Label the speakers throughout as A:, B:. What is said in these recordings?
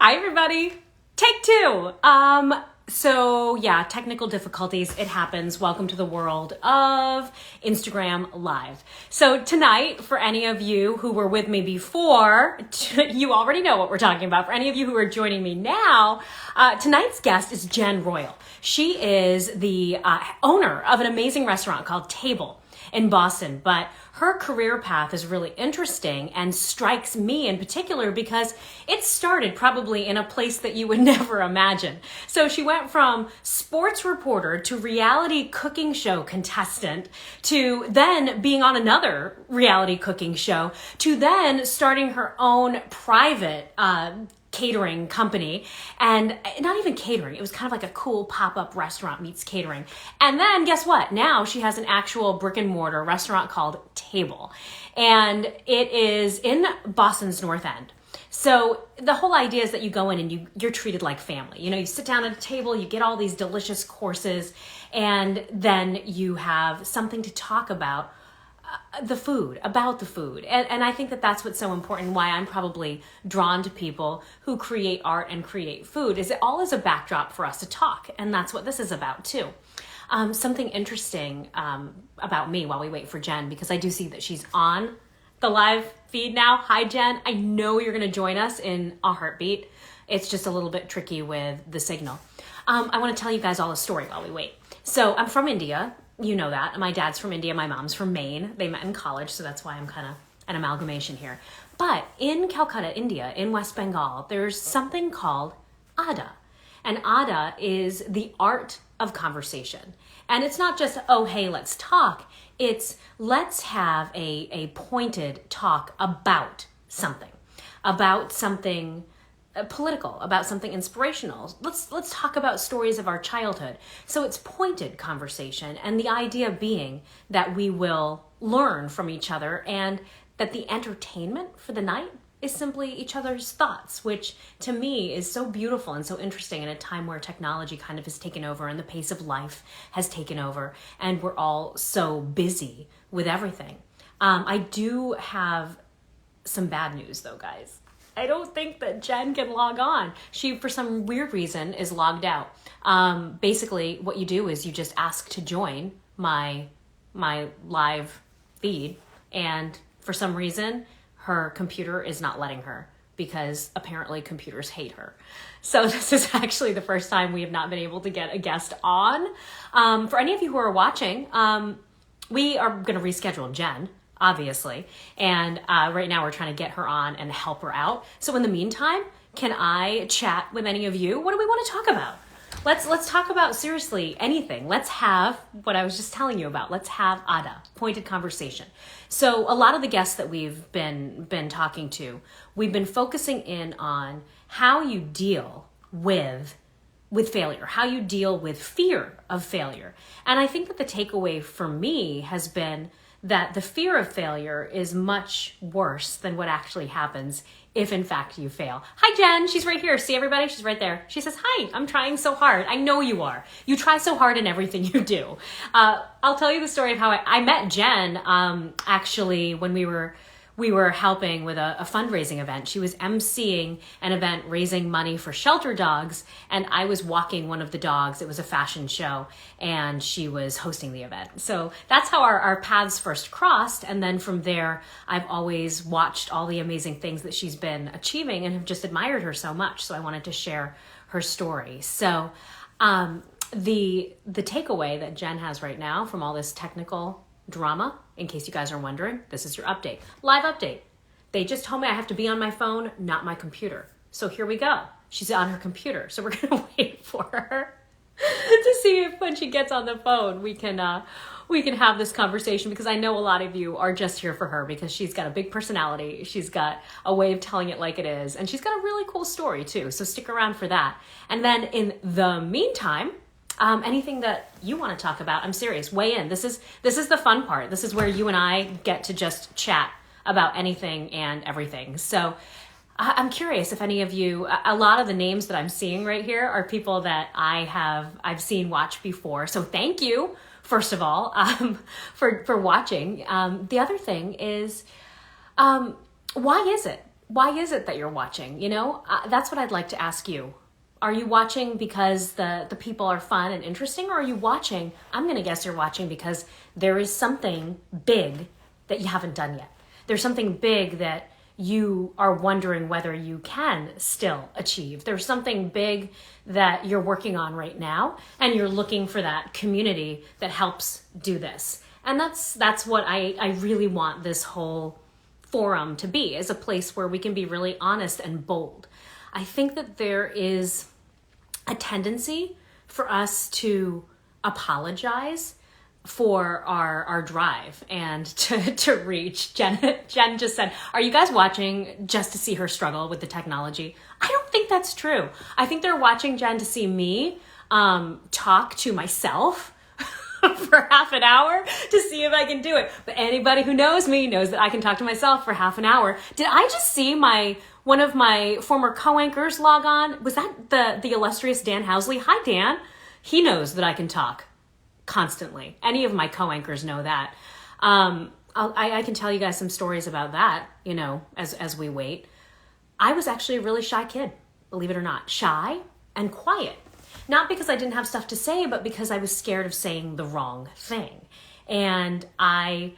A: Hi, everybody. Take two. So yeah, technical difficulties, it happens. Welcome to the world of Instagram Live. So tonight, for any of you who were with me before, you already know what we're talking about. For any of you who are joining me now, tonight's guest is Jen Royle. She is the owner of an amazing restaurant called Table in Boston, but her career path is really interesting and strikes me in particular because it started probably in a place that you would never imagine. So she went from sports reporter to reality cooking show contestant to then being on another reality cooking show to then starting her own private catering company, and not even catering, it was kind of like a cool pop-up restaurant meets catering. And then guess what? Now she has an actual brick and mortar restaurant called Table, and it is in Boston's North End. So the whole idea is that you go in and you're treated like family. You know, you sit down at a table, you get all these delicious courses, and then you have something to talk about about the food. And I think that that's what's so important, why I'm probably drawn to people who create art and create food, is it all is a backdrop for us to talk. And that's what this is about too. Something interesting about me while we wait for Jen, because I do see that she's on the live feed now. Hi, Jen. I know you're going to join us in a heartbeat. It's just a little bit tricky with the signal. I want to tell you guys all a story while we wait. So I'm from India. You know that. My dad's from India. My mom's from Maine. They met in college, so that's why I'm kind of an amalgamation here. But in Calcutta, India, in West Bengal, there's something called Ada. And Ada is the art of conversation. And it's not just, oh, hey, let's talk. It's let's have a pointed talk about something political, about something inspirational. Let's talk about stories of our childhood. So it's pointed conversation, and the idea being that we will learn from each other and that the entertainment for the night is simply each other's thoughts, which to me is so beautiful and so interesting in a time where technology kind of has taken over and the pace of life has taken over and we're all so busy with everything. I do have some bad news though, guys. I don't think that Jen can log on. She, for some weird reason, is logged out. Basically, what you do is you just ask to join my live feed, and for some reason, her computer is not letting her because apparently computers hate her. So this is actually the first time we have not been able to get a guest on. For any of you who are watching, we are going to reschedule Jen, obviously. And right now we're trying to get her on and help her out. So in the meantime, can I chat with any of you? What do we want to talk about? Let's talk about seriously anything. Let's have what I was just telling you about. Let's have Ada, pointed conversation. So a lot of the guests that we've been talking to, we've been focusing in on how you deal with failure, how you deal with fear of failure. And I think that the takeaway for me has been that the fear of failure is much worse than what actually happens if in fact you fail. Hi, Jen. She's right here. See everybody? She's right there. She says, hi, I'm trying so hard. I know you are. You try so hard in everything you do. I'll tell you the story of how I met Jen actually when we were helping with a fundraising event. She was emceeing an event raising money for shelter dogs, and I was walking one of the dogs. It was a fashion show, and she was hosting the event. So that's how our paths first crossed, and then from there, I've always watched all the amazing things that she's been achieving and have just admired her so much, so I wanted to share her story. So the takeaway that Jen has right now from all this technical drama, in case you guys are wondering, this is your update. Live update. They just told me I have to be on my phone, not my computer. So here we go. She's on her computer. So we're going to wait for her to see if when she gets on the phone, we can have this conversation, because I know a lot of you are just here for her because she's got a big personality. She's got a way of telling it like it is. And she's got a really cool story too. So stick around for that. And then in the meantime, anything that you want to talk about, I'm serious, weigh in. This is the fun part. This is where you and I get to just chat about anything and everything. So I'm curious if any of you, a lot of the names that I'm seeing right here are people that I've seen watch before. So thank you, first of all, for watching. The other thing is, why is it why is it that you're watching? You know, that's what I'd like to ask you. Are you watching because the people are fun and interesting, or are you watching, I'm going to guess you're watching because there is something big that you haven't done yet. There's something big that you are wondering whether you can still achieve. There's something big that you're working on right now, and you're looking for that community that helps do this. And that's what I really want this whole forum to be, is a place where we can be really honest and bold. I think that there is a tendency for us to apologize for our drive and to reach. Jen just said, are you guys watching just to see her struggle with the technology? I don't think that's true. I think they're watching, Jen, to see me talk to myself for half an hour to see if I can do it. But anybody who knows me knows that I can talk to myself for half an hour. Did I just see one of my former co-anchors log on? Was that the illustrious Dan Housley? Hi, Dan. He knows that I can talk constantly. Any of my co-anchors know that. I can tell you guys some stories about that, you know, as we wait. I was actually a really shy kid, believe it or not. Shy and quiet. Not because I didn't have stuff to say, but because I was scared of saying the wrong thing. And I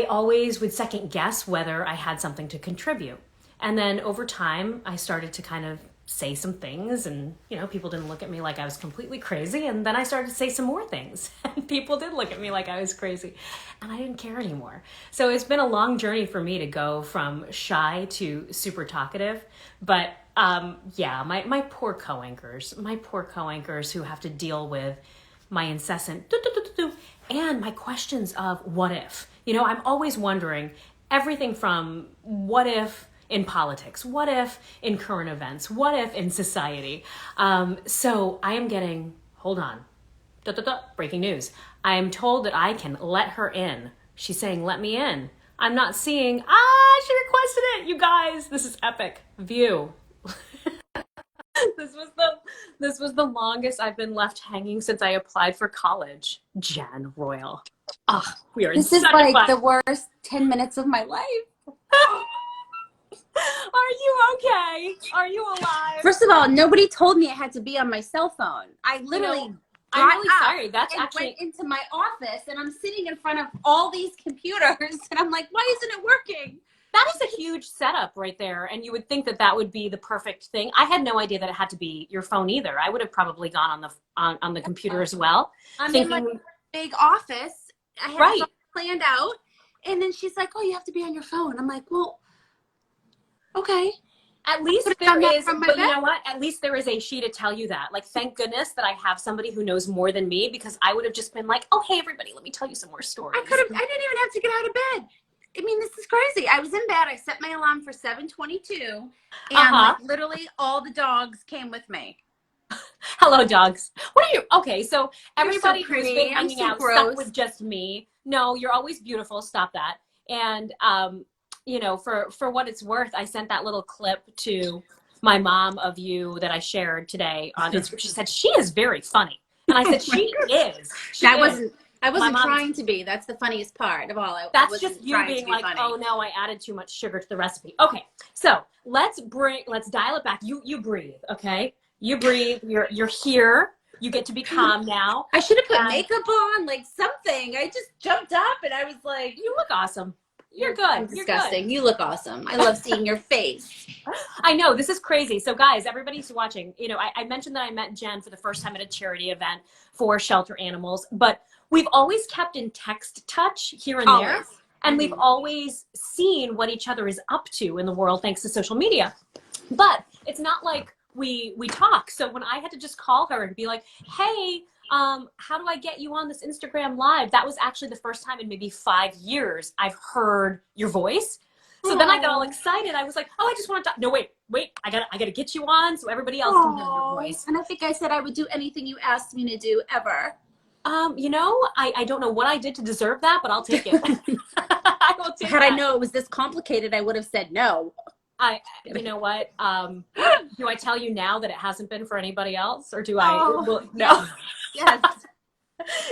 A: always would second guess whether I had something to contribute. And then over time, I started to kind of say some things, and, you know, people didn't look at me like I was completely crazy. And then I started to say some more things, and people did look at me like I was crazy, and I didn't care anymore. So it's been a long journey for me to go from shy to super talkative. But yeah, my poor co-anchors who have to deal with my incessant and my questions of what if. You know, I'm always wondering everything from what if in politics, what if in current events, what if in society. So I am getting, hold on, breaking news. I am told that I can let her in. She's saying, let me in. I'm not seeing, she requested it. You guys, this is epic. View. This was the longest I've been left hanging since I applied for college. Jen Royle. We are.
B: This is like the worst 10 minutes of my life.
A: Are you okay? Are you alive?
B: First of all, nobody told me I had to be on my cell phone. I literally
A: I'm really sorry. That's actually
B: went into my office, and I'm sitting in front of all these computers, and I'm like, why isn't it working?
A: That is a huge setup right there, and you would think that that would be the perfect thing. I had no idea that it had to be your phone either. I would have probably gone on the computer as well.
B: I'm in my big office. I had it all planned out, and then she's like, "Oh, you have to be on your phone." I'm like, "Well, okay."
A: At least there is, but you know what? At least there is a she to tell you that. Like, thank goodness that I have somebody who knows more than me, because I would have just been like, "Oh, hey, everybody, let me tell you some more stories."
B: I didn't even have to get out of bed. I mean, this is crazy. I was in bed. I set my alarm for 7:22, and like, literally all the dogs came with me.
A: Hello, dogs. What are you? Okay, so everybody
B: so
A: who's been hanging out stuck with just me. No, you're always beautiful. Stop that. And you know, for what it's worth, I sent that little clip to my mom of you that I shared today on Instagram. She said she is very funny, and I said she is.
B: I wasn't trying to be. That's the funniest part of all.
A: That's just you being like, funny. Oh no, I added too much sugar to the recipe. Okay, so let's dial it back. You breathe, okay? You breathe. You're here. You get to be calm now.
B: I should have put makeup on, like something. I just jumped up and I was like,
A: you look awesome. You're good.
B: I'm disgusting. You're good. You look awesome. I love seeing your face.
A: I know, this is crazy. So guys, everybody who's watching, you know, I mentioned that I met Jen for the first time at a charity event for shelter animals, but we've always kept in text touch here and there. And we've always seen what each other is up to in the world thanks to social media. But it's not like we talk. So when I had to just call her and be like, hey, how do I get you on this Instagram live? That was actually the first time in maybe 5 years I've heard your voice. So then I got all excited. I was like, oh, I just want to talk. No, wait, I gotta get you on so everybody else can hear your voice.
B: And I think I said I would do anything you asked me to do ever.
A: You know, I don't know what I did to deserve that, but I'll take it. I will take
B: Had I known it was this complicated, I would have said no.
A: You know what? Do I tell you now that it hasn't been for anybody else, or do I?
B: No. Yes.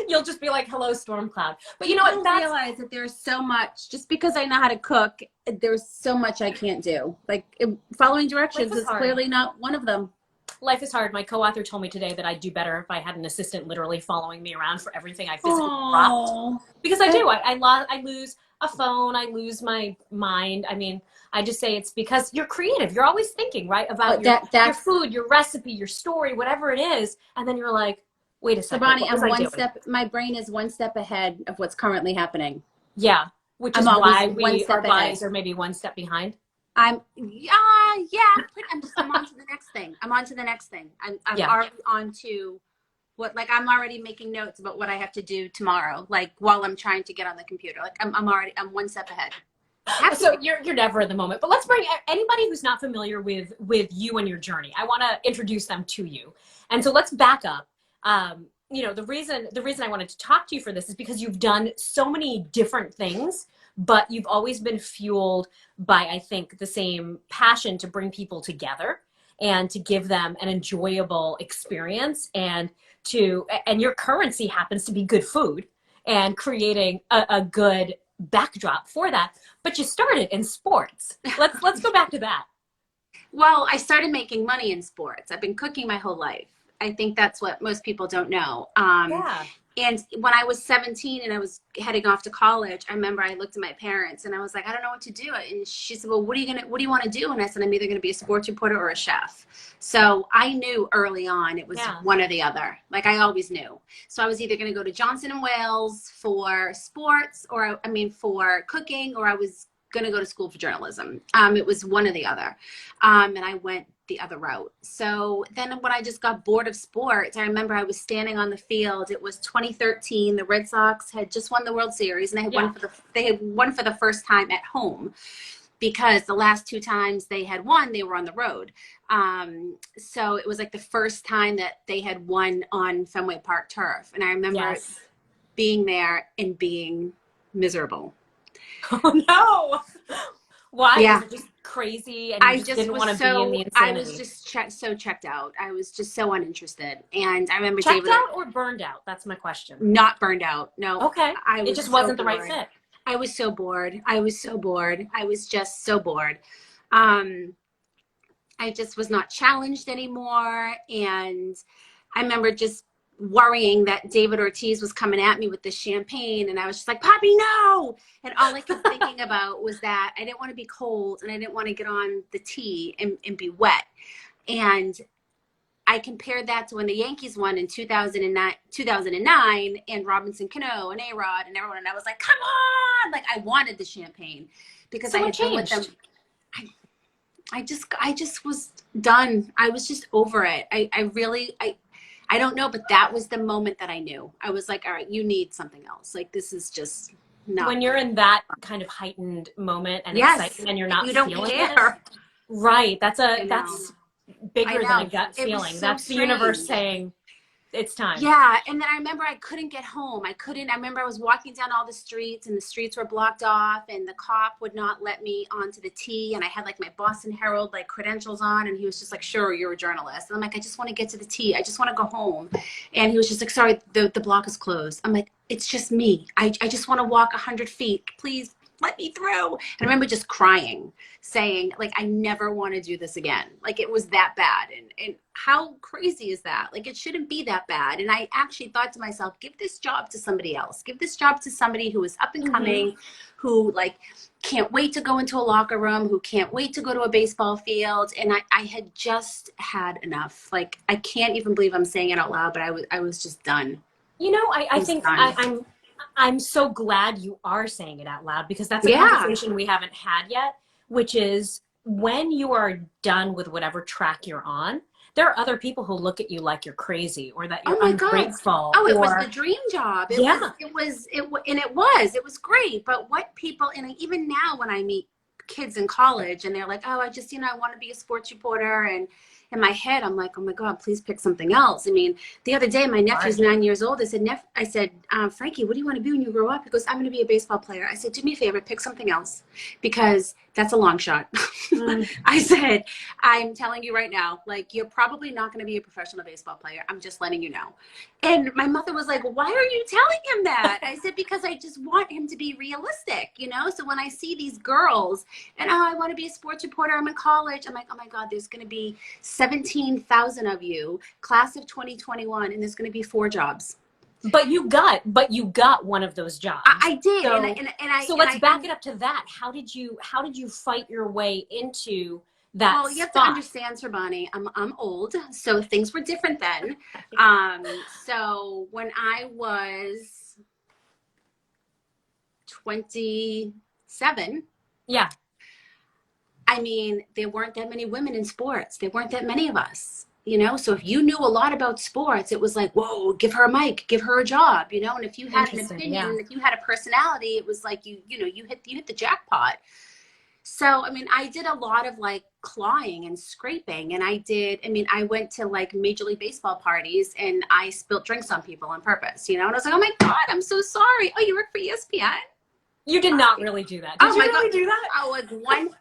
A: You'll just be like, hello, storm cloud. But you know
B: People
A: what?
B: realize that there's so much, just because I know how to cook, there's so much I can't do. Like following
A: Life
B: directions
A: is
B: is
A: hard.
B: clearly not one of them.
A: Life is hard. My co-author told me today that I'd do better if I had an assistant literally following me around for everything I physically dropped.
B: Oh,
A: Because I do. I lose a phone. I lose my mind. I mean, I just say it's because you're creative. You're always thinking, right, about your food, your recipe, your story, whatever it is. And then you're like, wait a second,
B: Sorboni,
A: what was I doing?
B: my brain is one step ahead of what's currently happening.
A: Yeah, which is
B: I'm always
A: why
B: one step
A: our
B: ahead.
A: bodies are maybe one step behind.
B: Yeah, I'm on to the next thing. I'm on to the next thing. I'm already on to what, like, I'm already making notes about what I have to do tomorrow, like while I'm trying to get on the computer. Like I'm one step ahead.
A: So you're never in the moment. But let's bring anybody who's not familiar with you and your journey. I want to introduce them to you. And so let's back up. You know, the reason I wanted to talk to you for this is because you've done so many different things, but you've always been fueled by, I think, the same passion to bring people together and to give them an enjoyable experience, and your currency happens to be good food and creating a good backdrop for that. But you started in sports. Let's go back to that.
B: Well, I started making money in sports. I've been cooking my whole life. I think that's what most people don't know.
A: Yeah.
B: And when I was 17 and I was heading off to college, I remember I looked at my parents and I was like, I don't know what to do. And she said, well, what do you want to do? And I said, I'm either going to be a sports reporter or a chef. So I knew early on it was one or the other. Like I always knew. So I was either going to go to Johnson & Wales for sports, or for cooking, or I was going to go to school for journalism. It was one or the other. And I went the other route. So then when I just got bored of sports, I remember I was standing on the field. It was 2013. The Red Sox had just won the World Series, and they had won for the first time at home, because the last two times they had won, they were on the road. So it was like the first time that they had won on Fenway Park turf. And I remember being there and being miserable.
A: Oh no! Why?
B: Yeah.
A: Was it just crazy, and you just didn't want to be in the insanity?
B: I was just checked out. I was just so uninterested. And I remember
A: checked out or burned out? That's my question.
B: Not burned out. No.
A: Okay. It just wasn't the right fit.
B: I was so bored. I was just so bored. I just was not challenged anymore. And I remember just worrying that David Ortiz was coming at me with the champagne, and I was just like, Poppy, no. And all I kept thinking about was that I didn't want to be cold, and I didn't want to get on the tee and be wet. And I compared that to when the Yankees won in 2009 and Robinson Cano and A-Rod and everyone, and I was like, come on. Like I wanted the champampane because I had been with them. I just was done. I was just over it. I don't know, but that was the moment that I knew. I was like, all right, you need something else. Like, this is just not.
A: When you're in that kind of heightened moment and excitement and you're not feeling it. Right. That's bigger than a gut feeling. That's the universe saying it's time.
B: Yeah. And then I remember I couldn't get home. I remember I was walking down all the streets, and the streets were blocked off, and the cop would not let me onto the tee. And I had like my Boston Herald like credentials on, and he was just like, sure, you're a journalist. And I'm like, I just want to get to the tee. I just want to go home. And he was just like, sorry, the block is closed. I'm like, it's just me. I just want to walk 100 feet. Please let me through. And I remember just crying, saying like, I never want to do this again. Like it was that bad. And how crazy is that? Like it shouldn't be that bad. And I actually thought to myself, give this job to somebody else. Give this job to somebody who is up and coming, who like can't wait to go into a locker room, who can't wait to go to a baseball field. And I had just had enough. Like I can't even believe I'm saying it out loud, but I was just done.
A: You know, I think I'm so glad you are saying it out loud, because that's a conversation we haven't had yet, which is when you are done with whatever track you're on, there are other people who look at you like you're crazy or that you're ungrateful.
B: Oh, it was the dream job. It was great. But what people, and even now when I meet kids in college, and they're like, oh, I just, I want to be a sports reporter. And in my head, I'm like, oh my God, please pick something else. I mean, the other day, my nephew's 9 years old. I said, Frankie, what do you want to be when you grow up? He goes, I'm going to be a baseball player. I said, do me a favor, pick something else, because that's a long shot. I said, I'm telling you right now, like, you're probably not going to be a professional baseball player. I'm just letting you know. And my mother was like, why are you telling him that? I said, because I just want him to be realistic, So when I see these girls and, oh, I want to be a sports reporter, I'm in college, I'm like, oh my God, there's going to be 17,000 of you, class of 2021, and there's going to be 4 jobs.
A: But you got one of those jobs.
B: I did.
A: So let's back it up to that. How did you fight your way into that
B: Well, you have to understand, Sorboni, I'm old, so things were different then. So when I was 27,
A: yeah,
B: I mean, there weren't that many women in sports. There weren't that many of us. So if you knew a lot about sports, it was like, whoa, give her a mic, give her a job, and if you had an opinion, and if you had a personality, it was like, you hit the jackpot. So, I mean, I did a lot of like clawing and scraping, and I went to like Major League Baseball parties, and I spilt drinks on people on purpose, and I was like, oh my God, I'm so sorry. Oh, you work for ESPN?
A: You did not really do that. Did you really do that?
B: I was 100%.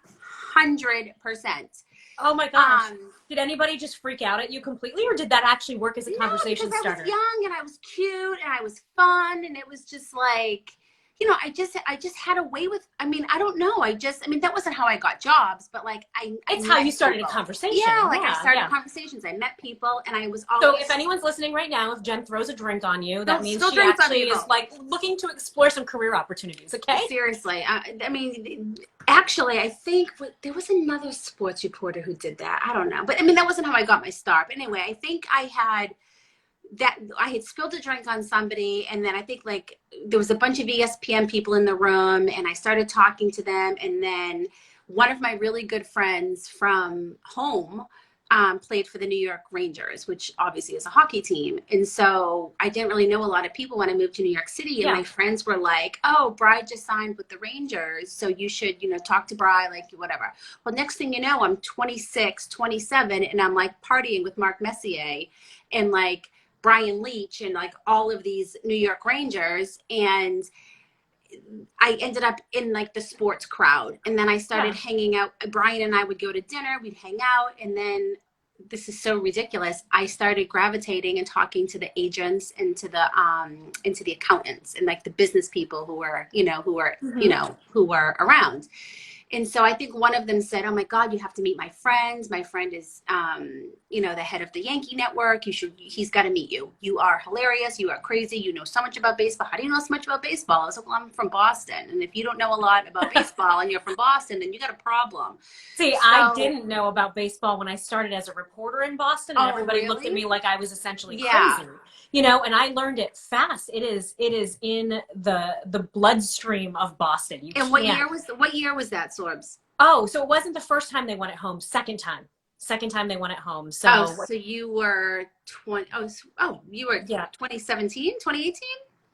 A: Oh my gosh. Did anybody just freak out at you completely, or did that actually work as a conversation starter?
B: I was young, and I was cute, and I was fun, and it was just like, I just had a way with, I mean, I don't know. That wasn't how I got jobs, but like
A: it's how you started a conversation.
B: Yeah, I started conversations. I met people, and I was always.
A: So if anyone's listening right now, if Jen throws a drink on you, that means she actually is like looking to explore some career opportunities. Okay.
B: Seriously, actually, I think there was another sports reporter who did that. I don't know, but that wasn't how I got my start. But anyway, I think I had spilled a drink on somebody, and then I think like there was a bunch of ESPN people in the room, and I started talking to them, and then one of my really good friends from home played for the New York Rangers, which obviously is a hockey team. And so I didn't really know a lot of people when I moved to New York City, and my friends were like, oh, Bri just signed with the Rangers, so you should, talk to Bri, like whatever. Well, next thing you know, I'm 26, 27, and I'm like partying with Mark Messier and like Brian Leach and like all of these New York Rangers, and I ended up in like the sports crowd. And then I started hanging out. Brian and I would go to dinner, we'd hang out, and then this is so ridiculous, I started gravitating and talking to the agents and to the accountants and like the business people who were around. And so I think one of them said, oh my God, you have to meet my friend. My friend is, the head of the Yankee network. He's got to meet you. You are hilarious. You are crazy. You know so much about baseball. How do you know so much about baseball? I was like, well, I'm from Boston. And if you don't know a lot about baseball and you're from Boston, then you got a problem.
A: See, I didn't know about baseball when I started as a reporter in Boston, and everybody looked at me like I was essentially crazy. And I learned it fast. It is in the bloodstream of Boston.
B: What year was that, Sorbs?
A: Oh, so it wasn't the first time they won at home. Second time they won at home. So
B: so you were 2017, 2018?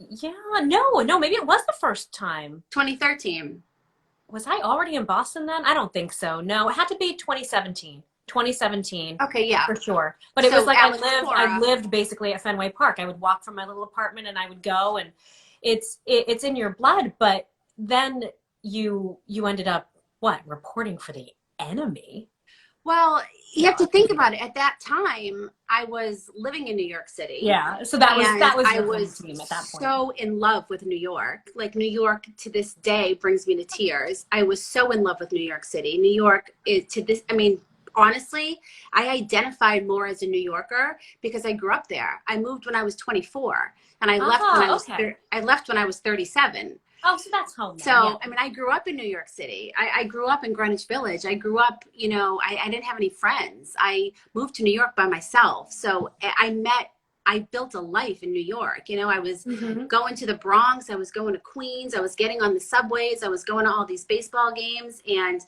A: Yeah, no, maybe it was the first time.
B: 2013.
A: Was I already in Boston then? I don't think so. No, it had to be 2017. 2017.
B: Okay, yeah.
A: For sure. But it was like I lived basically at Fenway Park. I would walk from my little apartment and I would go, and it's in your blood. But then you ended up reporting for the enemy.
B: Well, you have to think about it. At that time, I was living in New York City.
A: Yeah, so that was I was team at that point.
B: So in love with New York. Like New York to this day brings me to tears. I was so in love with New York City. New York honestly, I identified more as a New Yorker because I grew up there. I moved when I was 24, and I left when I was 37.
A: Oh, so that's home.
B: So, yeah. I grew up in New York City. I grew up in Greenwich Village. I grew up, I didn't have any friends. I moved to New York by myself. So I built a life in New York. I was going to the Bronx. I was going to Queens. I was getting on the subways. I was going to all these baseball games. And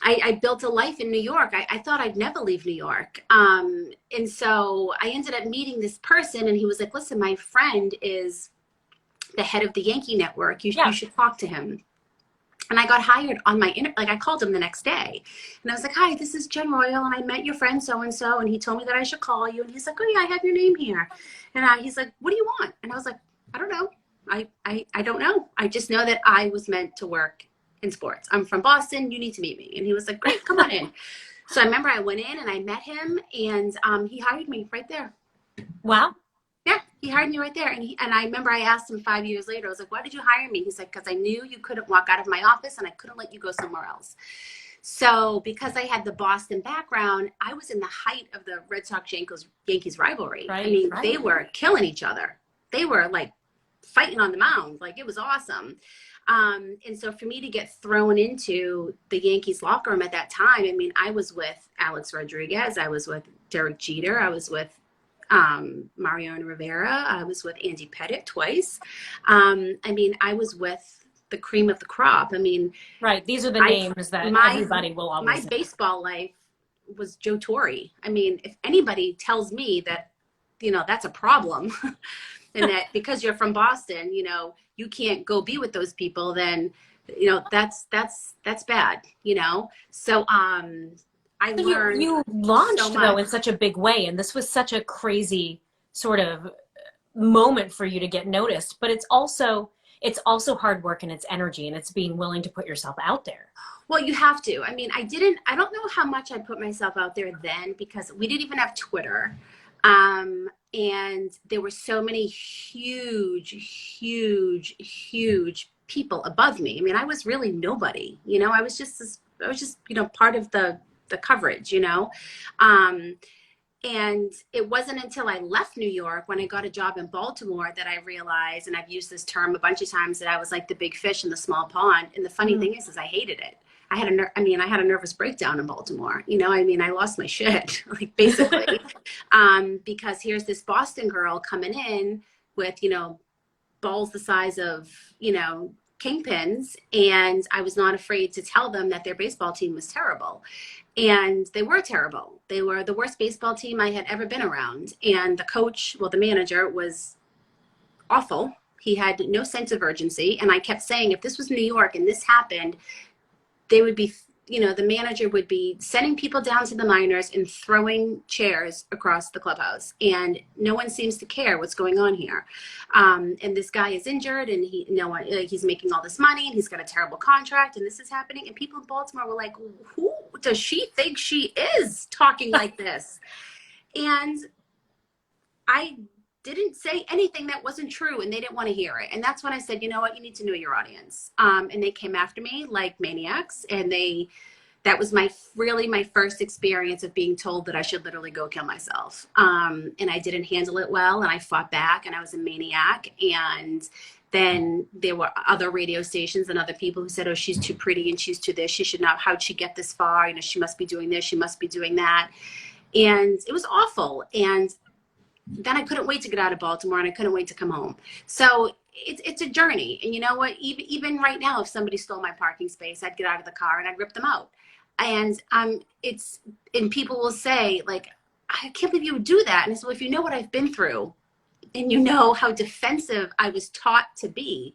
B: I built a life in New York. I thought I'd never leave New York. And so I ended up meeting this person, and he was like, listen, my friend is the head of the Yankee network. You should talk to him. And I got hired on my, like I called him the next day and I was like, hi, this is Jen Royle. And I met your friend so-and-so. And he told me that I should call you. And he's like, oh yeah, I have your name here. And he's like, what do you want? And I was like, I don't know. I don't know. I just know that I was meant to work in sports. I'm from Boston. You need to meet me. And he was like, great, come on in. So I remember I went in and I met him and he hired me right there.
A: Wow.
B: Yeah, he hired me right there. And I remember I asked him 5 years later, I was like, why did you hire me? He's like, because I knew you couldn't walk out of my office and I couldn't let you go somewhere else. So because I had the Boston background, I was in the height of the Red Sox Yankees rivalry.
A: Right,
B: I mean,
A: right.
B: They were killing each other. They were like fighting on the mound. Like it was awesome. And so for me to get thrown into the Yankees locker room at that time, I mean, I was with Alex Rodriguez. I was with Derek Jeter. I was with Mariano Rivera. I was with Andy Pettitte twice. I mean, I was with the cream of the crop. I mean,
A: right. These are the names that everybody will always
B: My
A: know.
B: baseball life was Joe Torre. I mean, if anybody tells me that, you know, that's a problem and that because you're from Boston, you know, you can't go be with those people, then, you know, that's bad, you know? So, I learned
A: you launched
B: so
A: though in such a big way, and this was such a crazy sort of moment for you to get noticed. But it's also hard work and it's energy and it's being willing to put yourself out there.
B: Well, you have to. I mean, I don't know how much I put myself out there then because we didn't even have Twitter. And there were so many huge people above me. I mean, I was really nobody, you know, I was just, you know, part of the coverage, you know? And it wasn't until I left New York when I got a job in Baltimore that I realized, and I've used this term a bunch of times, that I was like the big fish in the small pond. And the funny thing is I hated it. I had a nervous breakdown in Baltimore. You know, I mean, I lost my shit, like basically, because here's this Boston girl coming in with, you know, balls the size of, you know, kingpins. And I was not afraid to tell them that their baseball team was terrible. And they were terrible. They were the worst baseball team I had ever been around. And the coach, well, the manager was awful. He had no sense of urgency. And I kept saying, if this was New York and this happened, they would be, you know, the manager would be sending people down to the minors and throwing chairs across the clubhouse. And no one seems to care what's going on here. And this guy is injured and he's making all this money and he's got a terrible contract and this is happening. And people in Baltimore were like, who does she think she is talking like this? And I didn't say anything that wasn't true and they didn't want to hear it. And that's when I said, you know what, you need to know your audience. And they came after me like maniacs. And that was my first experience of being told that I should literally go kill myself. And I didn't handle it well. And I fought back and I was a maniac. And then there were other radio stations and other people who said, oh, she's too pretty and she's too this. She should not, how'd she get this far? You know, she must be doing this. She must be doing that. And it was awful. And then I couldn't wait to get out of Baltimore and I couldn't wait to come home. So it's a journey. And you know what, even right now, if somebody stole my parking space, I'd get out of the car and I'd rip them out. And and people will say like, I can't believe you would do that. And I said, well, if you know what I've been through and you know how defensive I was taught to be,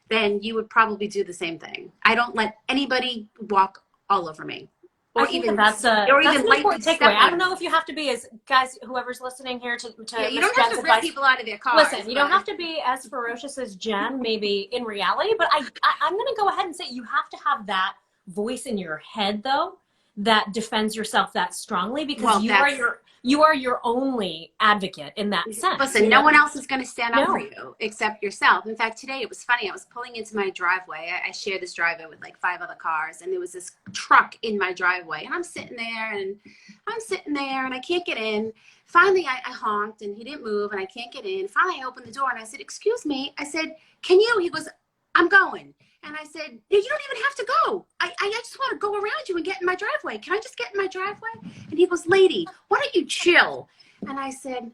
B: then you would probably do the same thing. I don't let anybody walk all over me.
A: Or even that's an important takeaway. I don't know if you have to be as guys, whoever's listening here to
B: you don't have to rip people out of their cars.
A: Listen, you don't have to be as ferocious as Jen, maybe in reality, but I'm going to go ahead and say you have to have that voice in your head though that defends yourself that strongly because you are your only advocate in that sense.
B: Listen, no one else is going to stand up for you except yourself. In fact, today it was funny. I was pulling into my driveway. I share this driveway with like 5 other cars, and there was this truck in my driveway, and I'm sitting there, and I can't get in. Finally, I honked, and he didn't move, and I can't get in. Finally, I opened the door, and I said, "Excuse me." I said, "Can you?" He goes, "I'm going." And I said, "You don't even have to go. I just want to go around you and get in my driveway. Can I just get in my driveway?" And he goes, "Lady, why don't you chill?" And I said,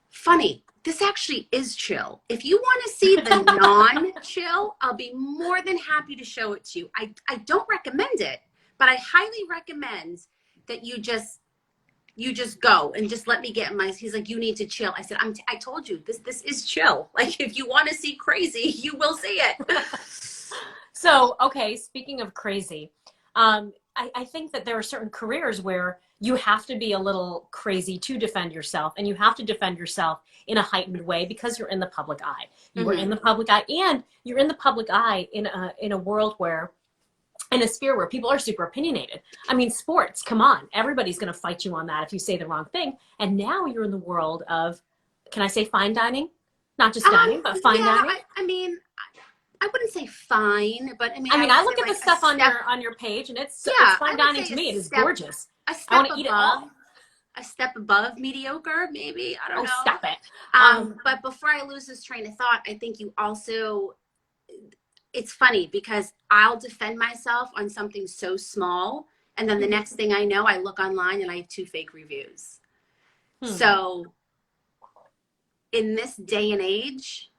B: "Funny, this actually is chill. If you want to see the non-chill, I'll be more than happy to show it to you. I don't recommend it, but I highly recommend that you just go and just let me get in my," he's like, "You need to chill." I said, I told you, this is chill. Like, if you want to see crazy, you will see it.
A: So, okay, speaking of crazy, I think that there are certain careers where you have to be a little crazy to defend yourself, and you have to defend yourself in a heightened way because you're in the public eye. You are in the public eye, and you're in the public eye in a world where, in a sphere where people are super opinionated. I mean, sports, come on, everybody's going to fight you on that if you say the wrong thing. And now you're in the world of, can I say fine dining? Not just dining, but fine dining.
B: I mean, I wouldn't say fine, but
A: I look at the stuff on your page, and it's fine dining to me. It is gorgeous.
B: A step
A: I want to eat it all.
B: A step above mediocre, maybe. I don't know.
A: Stop it.
B: But before I lose this train of thought, I think you also, it's funny because I'll defend myself on something so small, and then the next thing I know, I look online and I have 2 fake reviews. So in this day and age,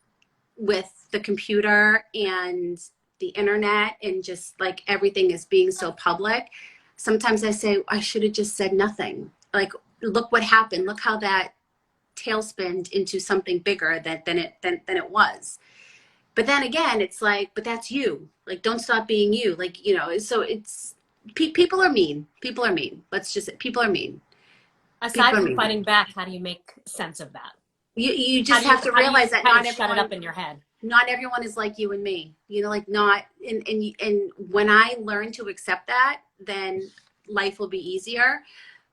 B: with the computer and the internet and just like everything is being so public, sometimes I say I should have just said nothing. Like, look what happened. Look how that tailspinned into something bigger than it was. But then again, it's like, but that's you. Like, don't stop being you. Like, you know, so it's, people are mean. People are mean. People are mean.
A: Aside from fighting back, how do you make sense of that?
B: You just have to realize that not everyone,
A: shut it up in your head.
B: Not everyone is like you and me. You know, like not, and when I learn to accept that, then life will be easier.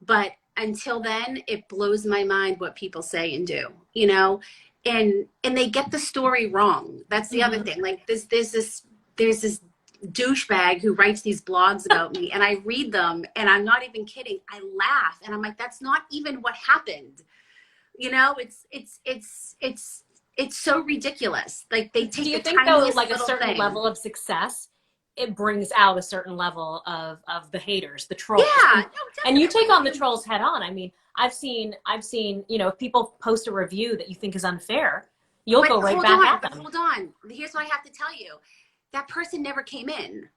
B: But until then, it blows my mind what people say and do, you know, and they get the story wrong. That's the other thing. Like there's this douchebag who writes these blogs about me, and I read them, and I'm not even kidding. I laugh, and I'm like, that's not even what happened. You know, it's so ridiculous. Like they take. Do
A: you think though, like a certain level of success, it brings out a certain level of the haters, the trolls?
B: Yeah,
A: and you take on the trolls head on. I mean, I've seen, you know, if people post a review that you think is unfair, you'll go right back at them.
B: Hold on. Here's what I have to tell you. That person never came in.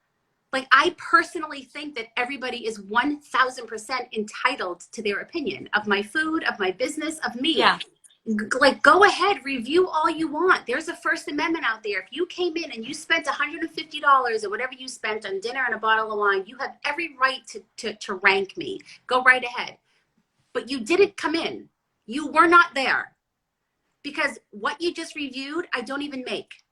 B: Like, I personally think that everybody is 1000% entitled to their opinion of my food, of my business, of me.
A: Yeah.
B: Like, go ahead, review all you want. There's a First Amendment out there. If you came in and you spent $150 or whatever you spent on dinner and a bottle of wine, you have every right to rank me. Go right ahead. But you didn't come in. You were not there. Because what you just reviewed, I don't even make.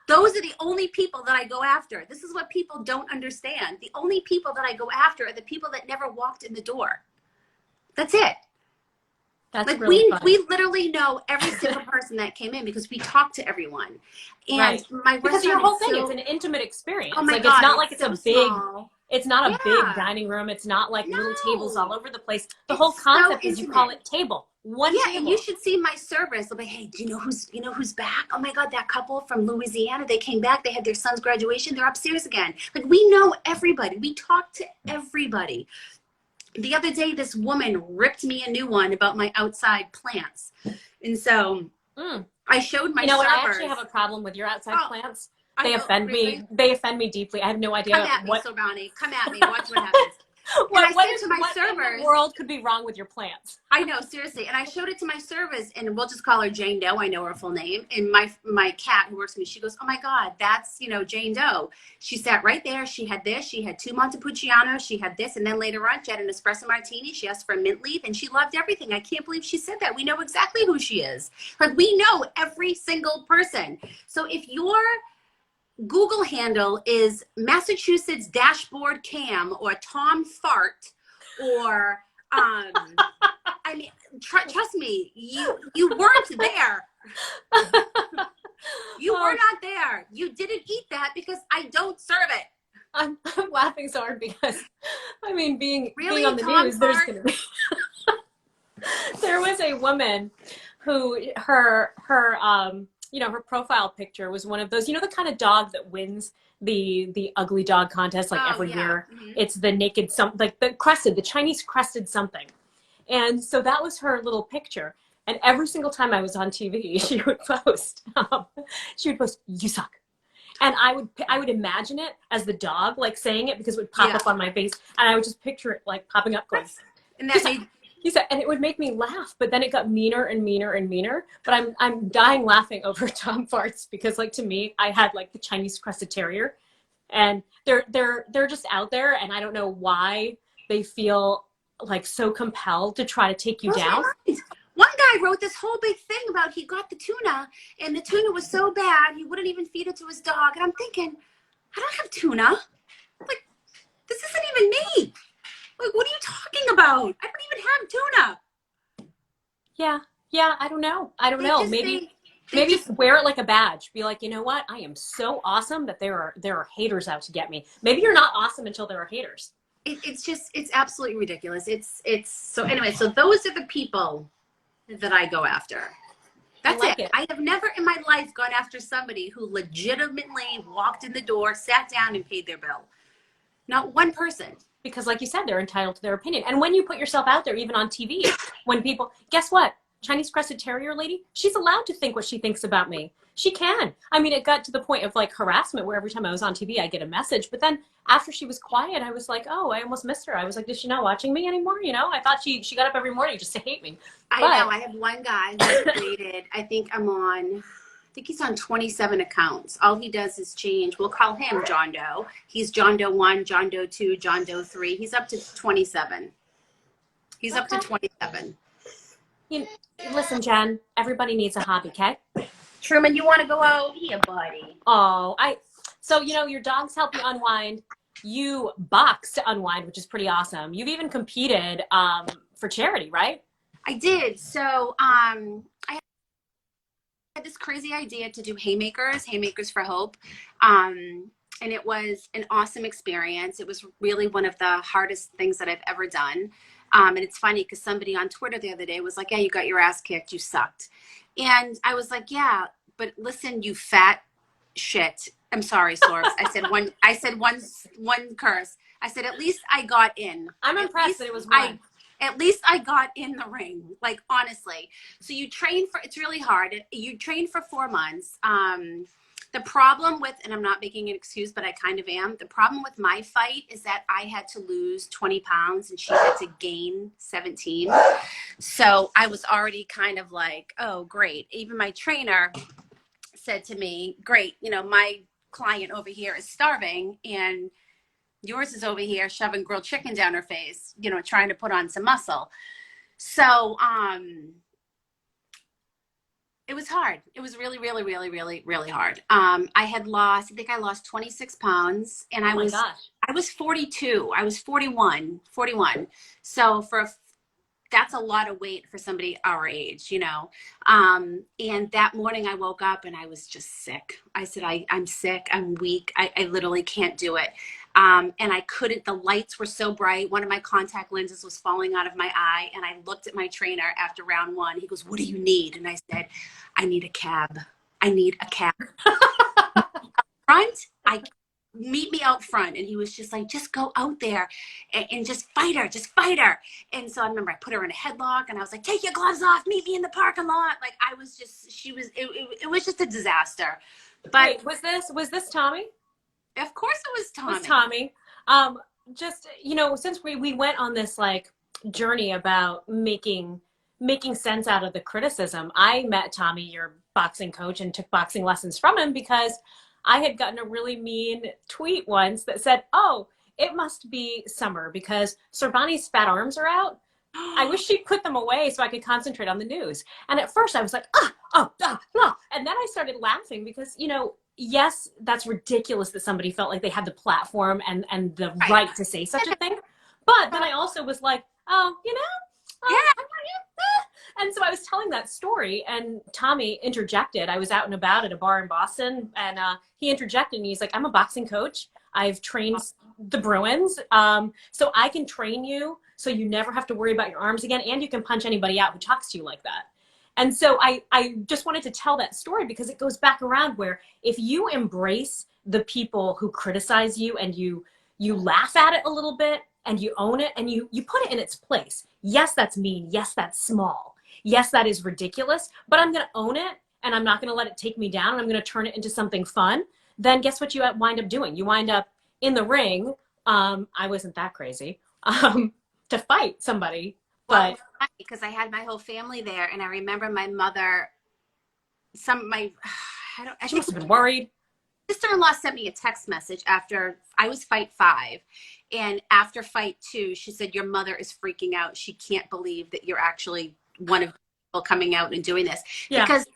B: Those are the only people that I go after. This is what people don't understand. The only people that I go after are the people that never walked in the door. That's it.
A: That's
B: like
A: really funny.
B: We literally know every single person that came in because we talk to everyone. And my
A: because your whole thing is an intimate experience.
B: Oh my
A: like
B: God,
A: it's not like it's
B: so
A: a big
B: small.
A: It's not a big dining room. It's not like little tables all over the place. The whole concept is you call it table. One table.
B: And you should see my service. I'll be, hey, do you know who's back? Oh my God, that couple from Louisiana, they came back. They had their son's graduation. They're upstairs again. Like, we know everybody. We talk to everybody. The other day, this woman ripped me a new one about my outside plants. And so I showed my servers.
A: I actually have a problem with your outside plants. They offend me. They offend me deeply. I have no idea.
B: Come at me, Sorboni. Come at me. Watch what happens. What
A: in the world could be wrong with your plants?
B: I know, seriously. And I showed it to my servers, and we'll just call her Jane Doe. I know her full name. And my cat who works with me, she goes, oh my God, that's, Jane Doe. She sat right there. She had this. She had 2 Montepulciano. She had this. And then later on, she had an espresso martini. She asked for a mint leaf, and she loved everything. I can't believe she said that. We know exactly who she is. Like, we know every single person. So if your Google handle is Massachusetts Dashboard Cam or Tom Fart or I mean, trust me, you weren't there. You were not there. You didn't eat that because I don't serve it.
A: I'm laughing so hard because I mean being on the
B: Tom
A: news,
B: Fart?
A: there's gonna be there was a woman who her her profile picture was one of those, the kind of dog that wins the ugly dog contest every year. Mm-hmm. It's the naked, the Chinese crested something. And so that was her little picture. And every single time I was on TV, she would post, you suck. And I would imagine it as the dog, saying it because it would pop up on my face. And I would just picture it popping up going, He said, and it would make me laugh, but then it got meaner and meaner and meaner. But I'm dying laughing over Tom farts because, like, to me, I had like the Chinese crested terrier, and they're just out there, and I don't know why they feel like so compelled to try to take you down.
B: One guy wrote this whole big thing about he got the tuna, and the tuna was so bad he wouldn't even feed it to his dog. And I'm thinking, I don't have tuna. Like, this isn't even me. Like, what are you talking about? I don't even have tuna.
A: Yeah, I don't know. Maybe wear it like a badge. Be like, you know what? I am so awesome that there are haters out to get me. Maybe you're not awesome until there are haters.
B: It's absolutely ridiculous. It's so anyway. So those are the people that I go after. That's it. I have never in my life gone after somebody who legitimately walked in the door, sat down, and paid their bill. Not one person.
A: Because like you said, they're entitled to their opinion. And when you put yourself out there, even on TV, when people, guess what? Chinese crested terrier lady, she's allowed to think what she thinks about me. She can. I mean, it got to the point of like harassment where every time I was on TV, I get a message. But then after she was quiet, I was like, oh, I almost missed her. I was like, is she not watching me anymore? You know, I thought she got up every morning just to hate me.
B: I know. I have one guy who created, I think he's on 27 accounts. All he does is change. We'll call him John Doe. He's John Doe 1, John Doe 2, John Doe 3. He's up to 27. He's up to 27.
A: Listen, Jen, everybody needs a hobby, okay?
B: Truman, you want to go out? Here, buddy.
A: Oh, so, you know, your dogs help you unwind. You box to unwind, which is pretty awesome. You've even competed for charity, right?
B: I did. So I had this crazy idea to do haymakers for hope. And it was an awesome experience. It was really one of the hardest things that I've ever done. And it's funny because somebody on Twitter the other day was like, yeah, you got your ass kicked. You sucked. And I was like, yeah, but listen, you fat shit. I'm sorry, Sorbs. I said one curse. I said, at least I got in.
A: I'm impressed that it was one.
B: At least I got in the ring, like, honestly. So you train it's really hard. You train for 4 months. The problem with, and I'm not making an excuse, but I kind of am. The problem with my fight is that I had to lose 20 pounds and she had to gain 17. So I was already kind of like, oh, great. Even my trainer said to me, great, you know, my client over here is starving and yours is over here shoving grilled chicken down her face, you know, trying to put on some muscle. So, it was hard. It was really, really, really, really, really hard. I think I lost 26 pounds and I was 42. I was 41. So that's a lot of weight for somebody our age, you know? And that morning I woke up and I was just sick. I said, I'm sick. I'm weak. I literally can't do it. And I couldn't, the lights were so bright. One of my contact lenses was falling out of my eye. And I looked at my trainer after round 1. He goes, what do you need? And I said, I need a cab. Meet me out front. And he was just like, just go out there and just fight her. And so I remember I put her in a headlock and I was like, take your gloves off, meet me in the parking lot. Like it was just a disaster. But
A: wait, was this Tommy?
B: Of course it was Tommy.
A: It was Tommy. Just, you know, since we went on this like journey about making sense out of the criticism, I met Tommy, your boxing coach, and took boxing lessons from him because I had gotten a really mean tweet once that said, oh, it must be summer because Sorboni's fat arms are out. I wish she'd put them away so I could concentrate on the news. And at first I was like, blah. And then I started laughing because, you know, yes, that's ridiculous that somebody felt like they had the platform and the right to say such a thing. But then I also was like, oh, you know,
B: yeah.
A: And so I was telling that story and Tommy interjected. I was out and about at a bar in Boston and he interjected and he's like, I'm a boxing coach. I've trained the Bruins. So I can train you so you never have to worry about your arms again. And you can punch anybody out who talks to you like that. And so I just wanted to tell that story because it goes back around where if you embrace the people who criticize you and you laugh at it a little bit and you own it and you put it in its place. Yes, that's mean. Yes, that's small. Yes, that is ridiculous, but I'm going to own it and I'm not going to let it take me down and I'm going to turn it into something fun. Then guess what you wind up doing? You wind up in the ring. I wasn't that crazy to fight somebody.
B: Well,
A: But
B: because I had my whole family there, and I remember my mother, I
A: she
B: think
A: must have been worried.
B: sister-in-law sent me a text message after I was fight 5, and after fight 2 she said, your mother is freaking out, she can't believe that you're actually one of the people coming out and doing this,
A: Yeah.
B: because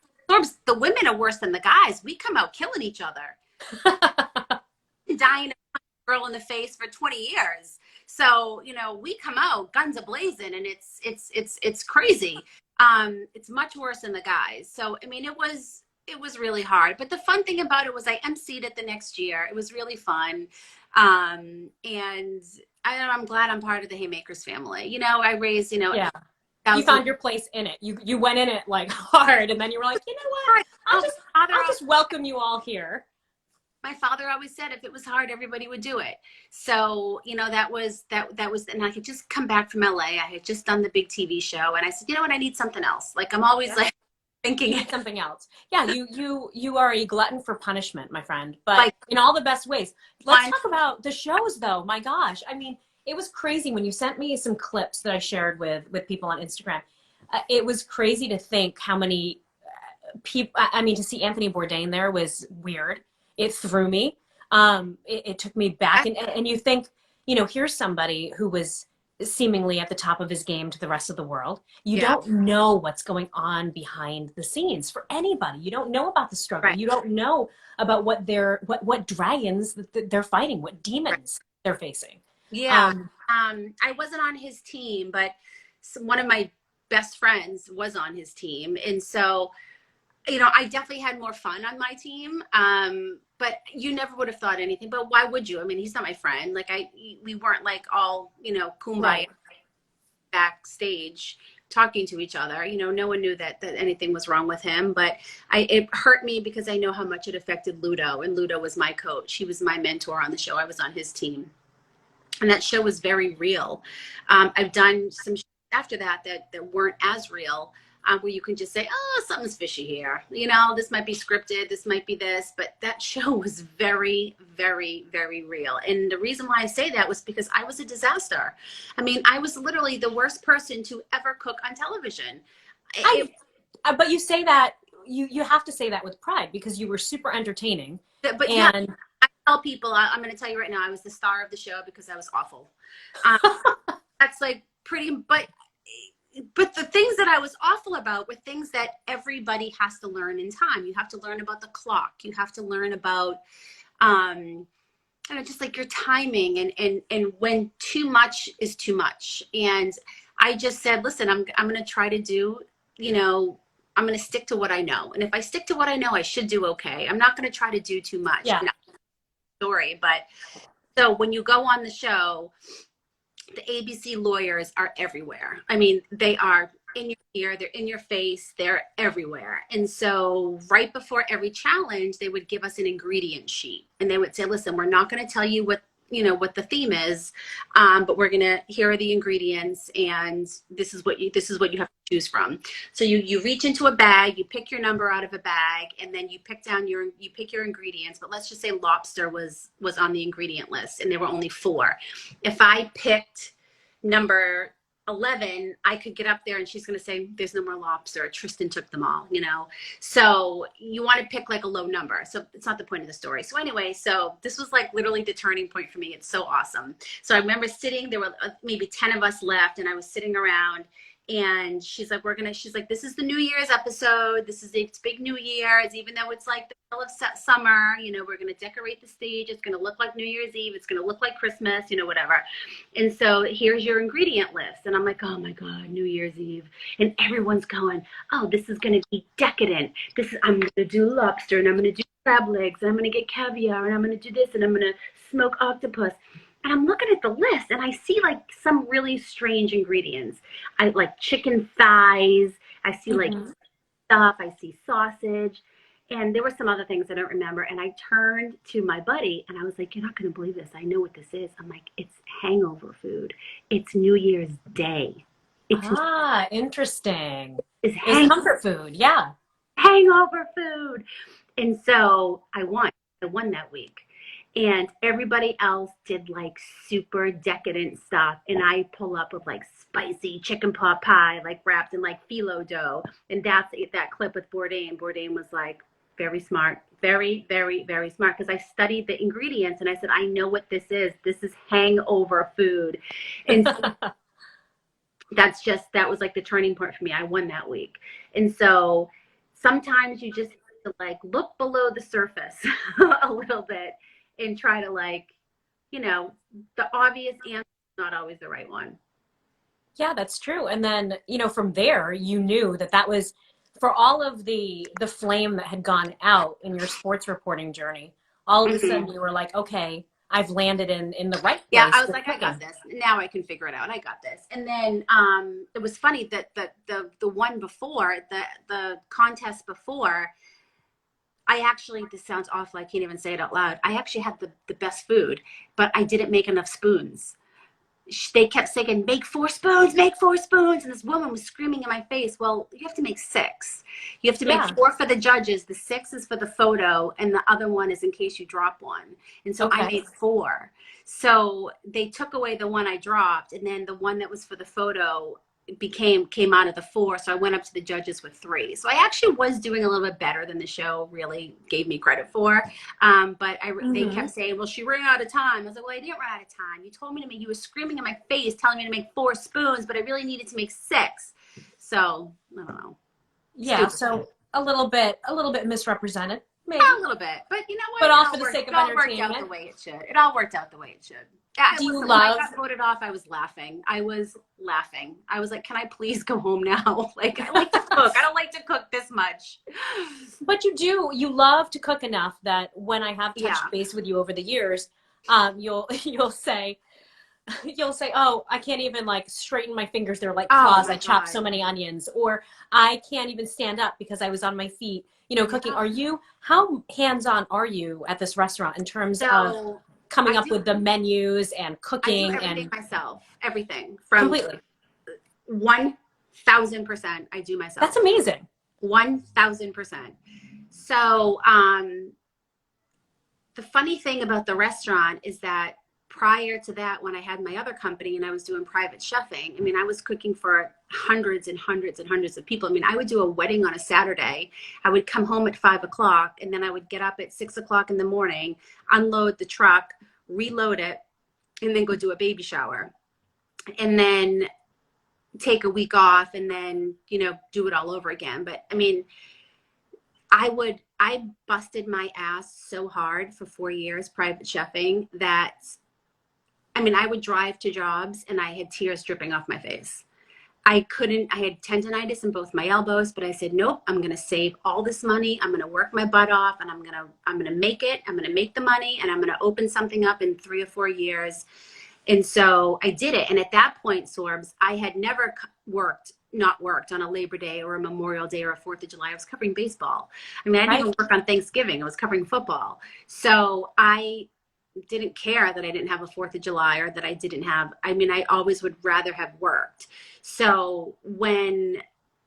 B: the women are worse than the guys. We come out killing each other, dying a girl in the face for 20 years. So we come out guns a-blazing, and it's crazy. It's much worse than the guys. So I mean, it was really hard. But the fun thing about it was I emceed it the next year. It was really fun. And I'm glad I'm part of the Haymakers family. I raised,
A: Yeah. You
B: thousand.
A: found your place in it. You went in it like hard, and then you were like, you know what? I'll just welcome you all here.
B: My father always said if it was hard, everybody would do it. So that was, and I had just come back from LA. I had just done the big TV show, and I said, you know what, I need something else. Like, I'm always like thinking,
A: You need something else. Yeah, you are a glutton for punishment, my friend, but
B: like,
A: in all the best ways. Let's talk about the shows, though. My gosh, I mean, it was crazy when you sent me some clips that I shared with people on Instagram. It was crazy to think how many people. I mean, to see Anthony Bourdain there was weird. It threw me. It took me back, and you think, here's somebody who was seemingly at the top of his game to the rest of the world. You don't know what's going on behind the scenes for anybody. You don't know about the struggle.
B: right.
A: You don't know about what dragons that they're fighting, what demons they're facing.
B: Yeah. I wasn't on his team, but one of my best friends was on his team. And so, I definitely had more fun on my team. But you never would have thought anything. But why would you? I mean, he's not my friend. Like, we weren't like all, kumbaya backstage talking to each other. No one knew that anything was wrong with him. But it hurt me because I know how much it affected Ludo. And Ludo was my coach. He was my mentor on the show. I was on his team. And that show was very real. I've done some shows after that weren't as real, where you can just say, oh, something's fishy here. This might be scripted, this might be this, but that show was very, very, very real. And the reason why I say that was because I was a disaster. I mean, I was literally the worst person to ever cook on television.
A: But you say that, you have to say that with pride, because you were super entertaining.
B: But yeah, I tell people, I'm going to tell you right now, I was the star of the show because I was awful. That's like but the things that I was awful about were things that everybody has to learn in time. You have to learn about the clock. You have to learn about, just like your timing and when too much is too much. And I just said, listen, I'm going to try to do, I'm going to stick to what I know. And if I stick to what I know, I should do okay. I'm not going to try to do too much.
A: Yeah.
B: Story. But so when you go on the show, the ABC lawyers are everywhere. I mean, they are in your ear, they're in your face, they're everywhere. And so right before every challenge, they would give us an ingredient sheet, and they would say, listen, we're not going to tell you what the theme is, but here are the ingredients, and this is what you have to choose from. So you reach into a bag, you pick your number out of a bag, and then you pick your ingredients. But let's just say lobster was on the ingredient list, and there were only 4. If I picked number 11, I could get up there and she's going to say, there's no more lobster. Tristan took them all, So you want to pick like a low number. So it's not the point of the story. So anyway, so this was like literally the turning point for me. It's so awesome. So I remember there were maybe 10 of us left, and I was sitting around, and she's like, this is the New Year's episode. It's big New Year's, even though it's like the middle of summer, we're going to decorate the stage. It's going to look like New Year's Eve. It's going to look like Christmas, whatever. And so here's your ingredient list. And I'm like, oh my God, New Year's Eve. And everyone's going, oh, this is going to be decadent. I'm going to do lobster, and I'm going to do crab legs, and I'm going to get caviar, and I'm going to do this, and I'm going to smoke octopus. And I'm looking at the list, and I see like some really strange ingredients. I like chicken thighs. I see like stuff. I see sausage. And there were some other things I don't remember. And I turned to my buddy, and I was like, you're not going to believe this. I know what this is. I'm like, it's hangover food. It's New Year's Day.
A: Interesting. It's comfort food. Yeah.
B: Hangover food. And so I won that week. And everybody else did like super decadent stuff. And I pull up with like spicy chicken pot pie, like wrapped in like phyllo dough. And that's that clip with Bourdain. Bourdain was like, very smart, very, very, very smart. Because I studied the ingredients and I said, I know what this is. This is hangover food. And so that was like the turning point for me. I won that week. And so sometimes you just have to like look below the surface a little bit and try to like, the obvious answer is not always the right one.
A: Yeah, that's true. And then, from there, you knew that was for all of the flame that had gone out in your sports reporting journey. All of a sudden, you were like, okay, I've landed in the right place.
B: Yeah, I was like, I got this. Now I can figure it out. I got this. And then it was funny that the one before, the contest before, I actually, this sounds awful, I can't even say it out loud. I actually had the best food, but I didn't make enough spoons. They kept saying, make 4 spoons, make 4 spoons. And this woman was screaming in my face, well, you have to make 6. You have to make 4 for the judges. The 6 is for the photo. And the other one is in case you drop one. And so I made 4. So they took away the one I dropped. And then the one that was for the photo came out of the 4. So I went up to the judges with 3. So I actually was doing a little bit better than the show really gave me credit for. But they kept saying, well, she ran out of time. I was like, well, I didn't run out of time. You told me to make, you were screaming in my face, telling me to make 4 spoons, but I really needed to make 6. So I don't know.
A: Yeah. Stupid. So a little bit misrepresented. Maybe.
B: A little bit, but you know what?
A: But all for the sake of entertainment.
B: It all worked out the way it should. It all worked out the way it should. When I got voted off, I was laughing. I was like, can I please go home now? Like, I like to cook. I don't like to cook this much.
A: But you love to cook enough that when I have touched base with you over the years, you'll say, oh, I can't even like straighten my fingers. They're like claws. I chopped so many onions. Or I can't even stand up because I was on my feet, cooking. How hands-on are you at this restaurant in terms of coming up with the menus and cooking?
B: I do everything myself. Everything.
A: Completely.
B: 1,000% I do myself.
A: That's amazing.
B: 1,000%. So the funny thing about the restaurant is that prior to that, when I had my other company and I was doing private chefing, I was cooking for hundreds and hundreds and hundreds of people. I would do a wedding on a Saturday. I would come home at 5 o'clock and then I would get up at 6 o'clock in the morning, unload the truck, reload it, and then go do a baby shower. And then take a week off and then, do it all over again. But I busted my ass so hard for 4 years private chefing that I would drive to jobs and I had tears dripping off my face. I had tendonitis in both my elbows, but I said, nope, I'm going to save all this money. I'm going to work my butt off and I'm going to make it. I'm going to make the money and I'm going to open something up in 3 or 4 years. And so I did it. And at that point, Sorbs, I had never not worked on a Labor Day or a Memorial Day or a 4th of July. I was covering baseball. I didn't even work on Thanksgiving. I was covering football. So I didn't care that I didn't have a 4th of July or that I didn't have, I always would rather have worked. So when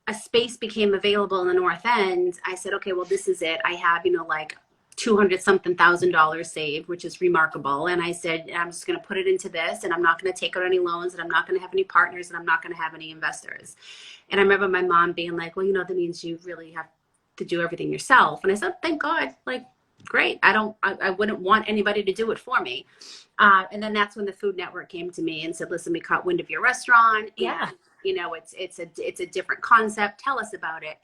B: a space became available in the North End, I said, okay, well, this is it. I have, like $200,000 saved, which is remarkable. And I said, I'm just going to put it into this and I'm not going to take out any loans and I'm not going to have any partners and I'm not going to have any investors. And I remember my mom being like, well, that means you really have to do everything yourself. And I said, thank God, great. I wouldn't want anybody to do it for me. And then that's when the Food Network came to me and said, listen, we caught wind of your restaurant.
A: Yeah.
B: And, it's a different concept. Tell us about it.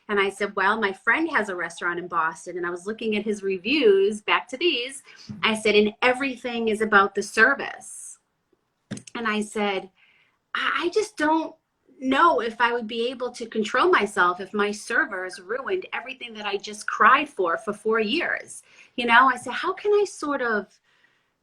B: And I said, well, my friend has a restaurant in Boston and I was looking at his reviews, back to these. I said, and everything is about the service. And I said, I just don't know if I would be able to control myself if my servers ruined everything that I just cried for 4 years. I said, how can I sort of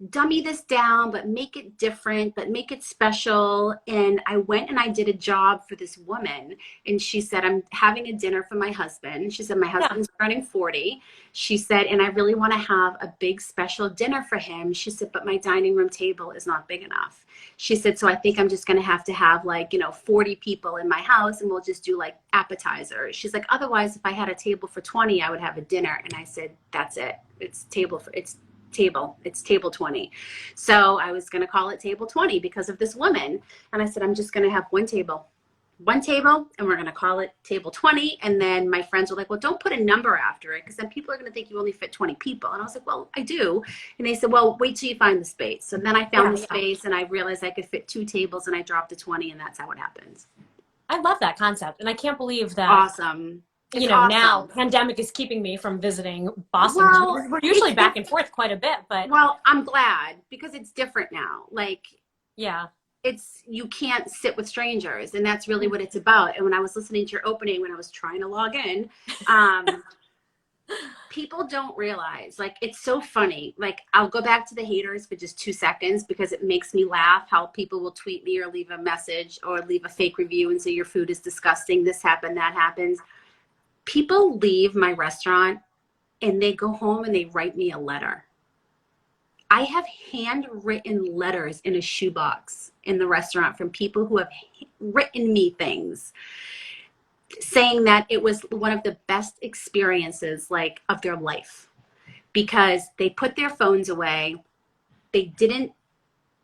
B: dummy this down, but make it different, but make it special? And I went and I did a job for this woman. And she said, I'm having a dinner for my husband. She said, my husband's turning 40. She said, and I really want to have a big special dinner for him. She said, but my dining room table is not big enough. She said, so I think I'm just going to have 40 people in my house and we'll just do appetizers. She's like, otherwise, if I had a table for 20, I would have a dinner. And I said, that's it. It's table. It's table 20. So I was going to call it table 20 because of this woman. And I said, I'm just going to have one table, and we're going to call it table 20. And then my friends were like, well, don't put a number after it because then people are going to think you only fit 20 people. And I was like, well, I do. And they said, well, wait till you find the space. So then I found the space and I realized I could fit 2 tables and I dropped to 20, and that's how it happens.
A: I love that concept. And I can't believe that.
B: Awesome.
A: It's awesome. Now pandemic is keeping me from visiting Boston.
B: Well,
A: we're usually back and forth quite a bit, but.
B: Well, I'm glad because it's different now. Like,
A: yeah.
B: You can't sit with strangers, and that's really what it's about. And when I was listening to your opening, when I was trying to log in, people don't realize, like, it's so funny. Like, I'll go back to the haters for just 2 seconds because it makes me laugh how people will tweet me or leave a message or leave a fake review and say your food is disgusting, this happened, that happens. People leave my restaurant and they go home and they write me a letter. I have handwritten letters in a shoebox in the restaurant from people who have written me things saying that it was one of the best experiences, like, of their life, because they put their phones away. They didn't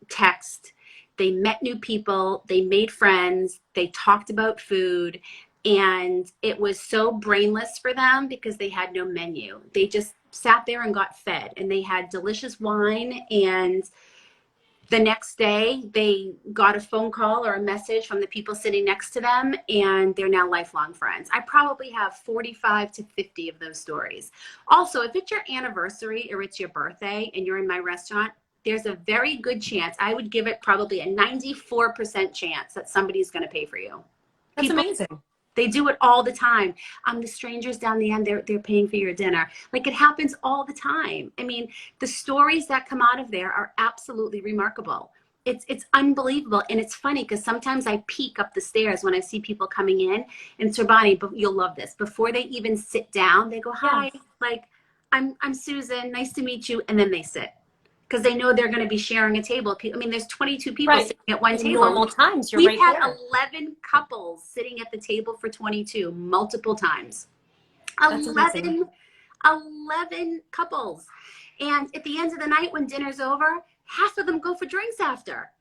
B: text. They met new people. They made friends. They talked about food. And it was so brainless for them because they had no menu. They just sat there and got fed, and they had delicious wine. And the next day they got a phone call or a message from the people sitting next to them, and they're now lifelong friends. I probably have 45 to 50 of those stories. Also, if it's your anniversary or it's your birthday and you're in my restaurant, there's a very good chance, I would give it probably a 94% chance that somebody's going to pay for you.
A: That's amazing.
B: They do it all the time. The strangers down the end, they're paying for your dinner. Like, it happens all the time. I mean, the stories that come out of there are absolutely remarkable. It's unbelievable. And it's funny because sometimes I peek up the stairs when I see people coming in. And Sorboni, but you'll love this. Before they even sit down, they go, hi, like, I'm Susan, nice to meet you. And then they sit. Because they know they're going to be sharing a table. I mean, there's 22 people sitting at one table.
A: Normal times, you're
B: We've
A: right
B: had
A: there.
B: 11 couples sitting at the table for 22 multiple times.
A: That's amazing.
B: 11 couples. And at the end of the night when dinner's over, half of them go for drinks after.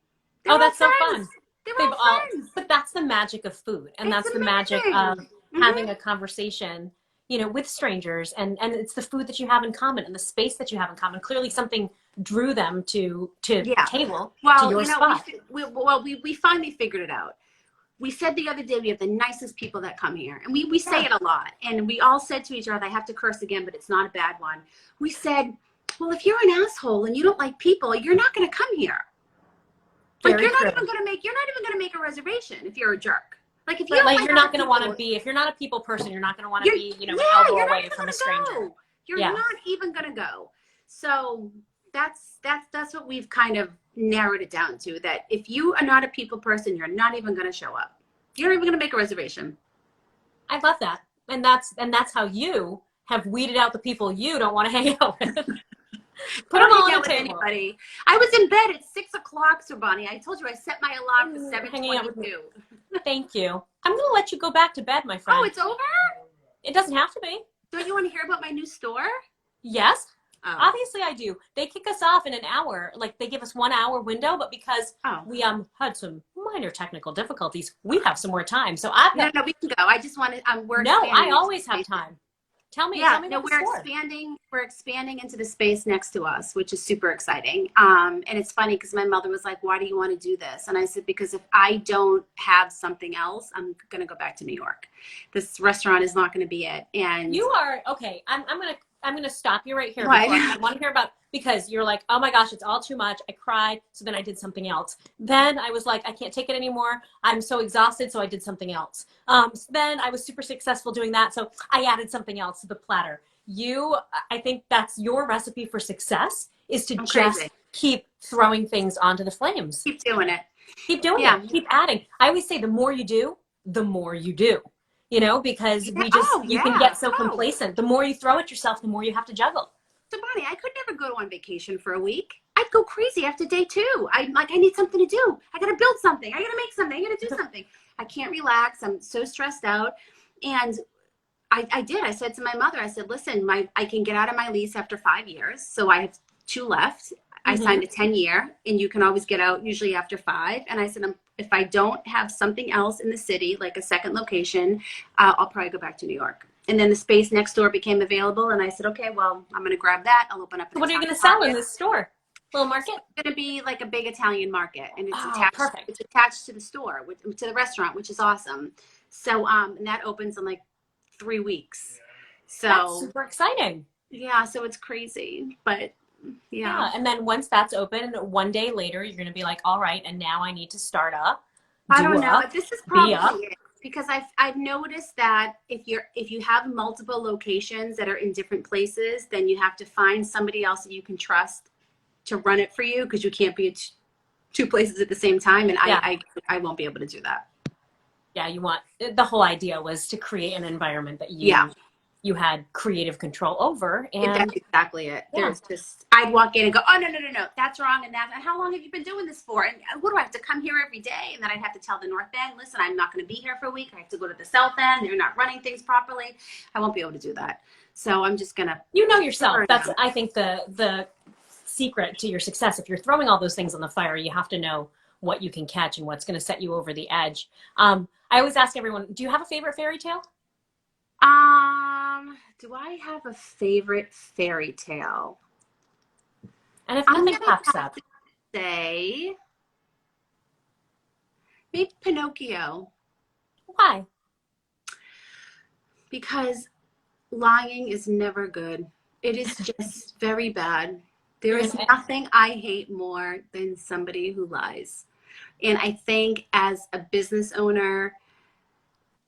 A: That's so fun.
B: They're all friends.
A: But that's the magic of food. And that's the magic of having a conversation, with strangers. And it's the food that you have in common and the space that you have in common. Clearly something drew them to table, to your spot.
B: We finally figured it out. We said the other day, we have the nicest people that come here. And we say it a lot. And we all said to each other, I have to curse again, but it's not a bad one. We said, well, if you're an asshole and you don't like people, you're not going to come here. Like, you're not even going to make a reservation if you're a jerk. Like, if you
A: you're not going to want to be, if you're not a people person, you're not going to want to be, an elbow away from a stranger.
B: You're not even going to go. So that's what we've kind of narrowed it down to, that if you are not a people person, you're not even going to show up. You're not even going to make a reservation.
A: I love that. And that's how you have weeded out the people you don't want to hang out with. Put them all on the table.
B: Anybody. I was in bed at 6 o'clock, Sorboni. I told you I set my alarm for 7:22.
A: Thank you. I'm going to let you go back to bed, my friend.
B: Oh, it's over?
A: It doesn't have to be.
B: Don't you want to hear about my new store?
A: Yes. Oh. Obviously I do. They kick us off in an hour. Like, they give us 1 hour window, but because we had some minor technical difficulties, we have some more time. So No,
B: we can go. I just want to
A: I always have time. Tell me. We're expanding into the space next to us, which is super exciting. And it's funny because my mother was like, why do you want to do this? And I said, because if I don't have something else, I'm going to go back to New York. This restaurant is not going to be it. And you are okay. I'm going to stop you right here. I want to hear about, because you're like, oh my gosh, it's all too much. I cried. So then I did something else. Then I was like, I can't take it anymore. I'm so exhausted. So I did something else. So then I was super successful doing that. So I added something else to the platter. I think that's your recipe for success, is to just keep throwing things onto the flames.
B: Keep doing it.
A: Keep doing it. Keep adding. I always say the more you do, the more you do. Because you can get so complacent. The more you throw at yourself, the more you have to juggle.
B: Sorboni, I could never go on vacation for a week. I'd go crazy after day 2. I need something to do. I got to build something. I got to make something. I got to do something. I can't relax. I'm so stressed out. And I said to my mother, I said, listen, I can get out of my lease after 5 years. So I have 2 left. I
A: Mm-hmm.
B: signed a 10-year, and you can always get out usually after 5. And I said, if I don't have something else in the city, like a second location, I'll probably go back to New York. And then the space next door became available, and I said, okay, well, I'm going to grab that. I'll open up an
A: What are you
B: Italian
A: going to sell in
B: market.
A: this store? Little market?
B: It's going to be like a big Italian market, and it's
A: Oh,
B: attached.
A: perfect.
B: It's attached to the store, to the restaurant, which is awesome. So, and that opens in like 3 weeks. So
A: That's super exciting.
B: yeah, so it's crazy, but yeah.
A: Yeah, and then once that's open, one day later, you're going to be like, all right, and now I need to start up,
B: I
A: do
B: don't know.
A: up,
B: This is
A: be up.
B: probably it, because I've noticed that if you have multiple locations that are in different places, then you have to find somebody else that you can trust to run it for you, because you can't be at 2 places at the same time, and
A: Yeah.
B: I won't be able to do that.
A: Yeah, the whole idea was to create an environment that
B: Yeah.
A: you had creative control over,
B: That's
A: and
B: exactly it.
A: yeah.
B: There's just, I'd walk in and go, oh, no, that's wrong. And how long have you been doing this for? And what do I have to come here every day? And then I'd have to tell the North End, listen, I'm not going to be here for a week. I have to go to the South End. They're not running things properly. I won't be able to do that. So I'm just going to.
A: You know yourself. That's, I think, the secret to your success. If you're throwing all those things on the fire, you have to know what you can catch and what's going to set you over the edge. I always ask everyone, do you have a favorite fairy tale?
B: Do I have a favorite fairy tale?
A: And if
B: I'm
A: nothing
B: gonna
A: pops
B: have
A: up,
B: to say maybe Pinocchio,
A: why?
B: because lying is never good. It is just very bad. There is nothing I hate more than somebody who lies. And I think as a business owner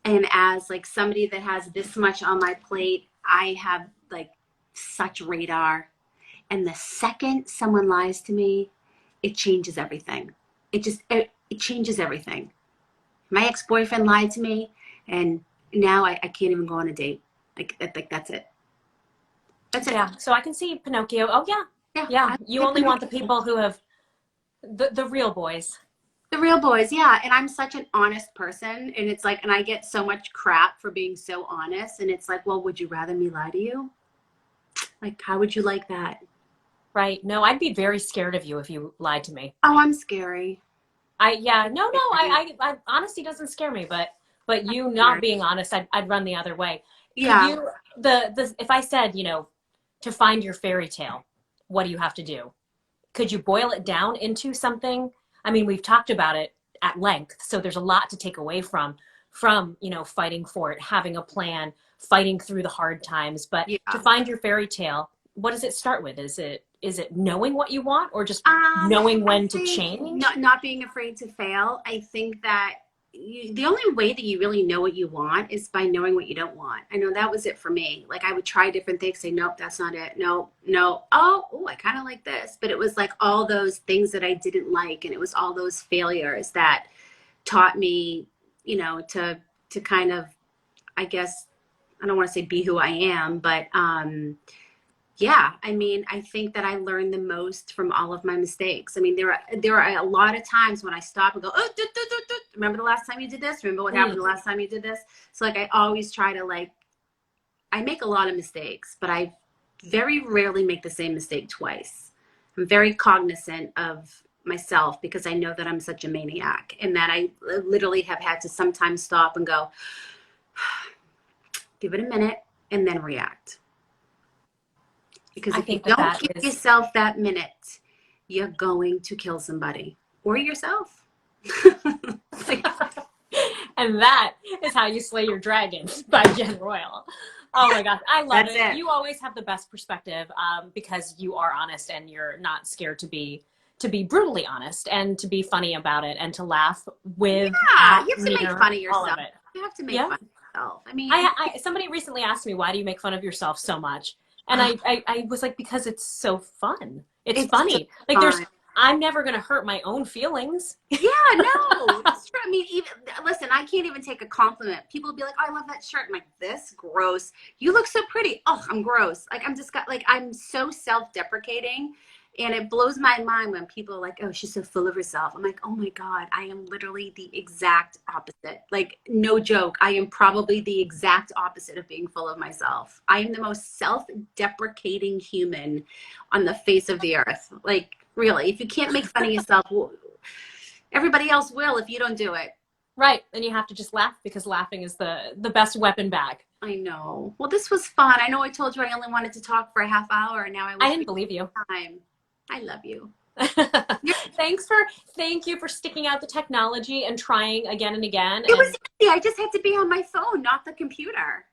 B: and as like somebody that has this much on my plate, I have like such radar. And the second someone lies to me, it changes everything. It changes everything. My ex-boyfriend lied to me, and now I can't even go on a date. Like that's it. That's it.
A: Yeah, so I can see Pinocchio. Oh, yeah. You only want the people who have the real boys.
B: The real boys, yeah. And I'm such an honest person, and it's like, and I get so much crap for being so honest, and it's like, well, would you rather me lie to you? Like, how would you like that?
A: Right. No, I'd be very scared of you if you lied to me.
B: Oh, I'm scary.
A: I honesty doesn't scare me, but you not being honest, I'd run the other way.
B: Yeah.
A: Could you, if I said, to find your fairy tale, what do you have to do? Could you boil it down into something? I mean, we've talked about it at length, so there's a lot to take away from, fighting for it, having a plan, fighting through the hard times. But to find your fairy tale, what does it start with? Is it knowing what you want, or just knowing when to change?
B: Not being afraid to fail. I think that the only way that you really know what you want is by knowing what you don't want. I know that was it for me. Like I would try different things, say, nope, that's not it. No. Oh, I kind of like this. But it was like all those things that I didn't like. And it was all those failures that taught me, to kind of, I guess, I don't want to say be who I am, but yeah, I mean, I think that I learned the most from all of my mistakes. I mean, there are a lot of times when I stop and go, oh, remember the last time you did this? Remember what happened the last time you did this? So like, I always try to I make a lot of mistakes, but I very rarely make the same mistake twice. I'm very cognizant of myself because I know that I'm such a maniac and that I literally have had to sometimes stop and go, give it a minute and then react. Because if you don't give yourself that minute, you're going to kill somebody or yourself.
A: And that is how you slay your dragons by Jen Royle. Oh my gosh, I love it. You always have the best perspective because you are honest and you're not scared to be brutally honest and to be funny about it and to laugh with.
B: Yeah, you have to make fun of yourself. You have to make fun of yourself. I mean,
A: somebody recently asked me, why do you make fun of yourself so much? And I was like, because it's so fun. It's funny. So like I'm never going to hurt my own feelings.
B: Yeah, no, that's true. I mean, listen, I can't even take a compliment. People will be like, oh, I love that shirt. I'm like, this gross. You look so pretty. Oh, I'm gross. Like, I'm so self-deprecating And it blows my mind when people are like, oh, she's so full of herself. I'm like, oh my God, I am literally the exact opposite. Like, no joke. I am probably the exact opposite of being full of myself. I am the most self-deprecating human on the face of the earth. Like, really, if you can't make fun of yourself, well, everybody else will if you don't do it.
A: Right. And you have to just laugh, because laughing is the best weapon back.
B: I know. Well, this was fun. I know I told you I only wanted to talk for a half hour, and now I wish
A: I didn't believe you.
B: time. I love you.
A: Thank you for sticking out the technology and trying again and again.
B: It was easy. I just had to be on my phone, not the computer.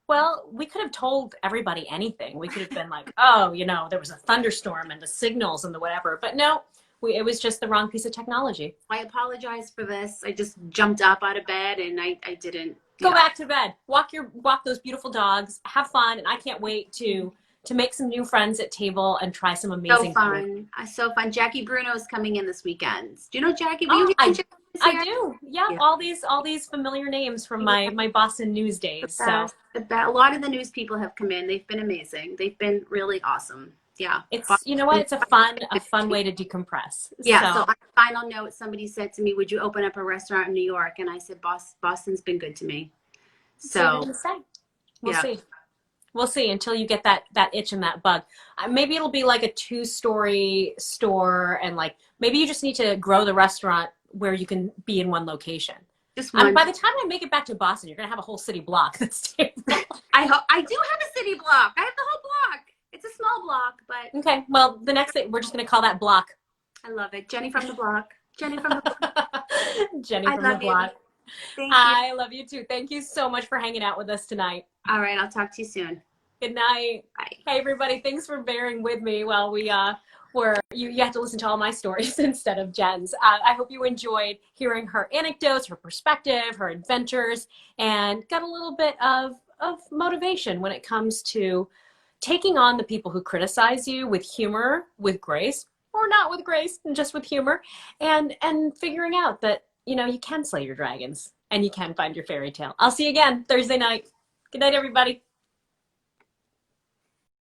A: Well, we could have told everybody anything. We could have been like, oh, there was a thunderstorm and the signals and the whatever. But no, it was just the wrong piece of technology.
B: I apologize for this. I just jumped up out of bed and I didn't.
A: Go back to bed. Walk those beautiful dogs. Have fun. And I can't wait to make some new friends at table and try some amazing
B: food. So fun. Jackie Bruno is coming in this weekend. Do you know Jackie?
A: I do. Yeah, all these familiar names from my Boston news days. So
B: a lot of the news people have come in. They've been amazing. They've been really awesome. Yeah.
A: It's it's a fun way to decompress.
B: Yeah. So on a final note, somebody said to me, would you open up a restaurant in New York? And I said, Boston's been good to me. So
A: we'll see. We'll see until you get that itch and that bug. Maybe it'll be like a 2-story store, and like maybe you just need to grow the restaurant where you can be in one location.
B: Just one.
A: By the time I make it back to Boston, you're gonna have a whole city block that's stable.
B: I do have a city block. I have the whole block. It's a small block, but
A: okay. Well, the next thing, we're just gonna call that block.
B: I love it. Jenny from the block. Jenny from the block.
A: Jenny from the block.
B: Thank you.
A: I love you too. Thank you so much for hanging out with us tonight.
B: All right, I'll talk to you soon.
A: Good night.
B: Bye.
A: Hey everybody, thanks for bearing with me while we you had to listen to all my stories instead of Jen's. I hope you enjoyed hearing her anecdotes, her perspective, her adventures, and got a little bit of motivation when it comes to taking on the people who criticize you with humor, with grace, or not with grace, and just with humor, and figuring out that you can slay your dragons and you can find your fairy tale. I'll see you again Thursday night. Good night, everybody.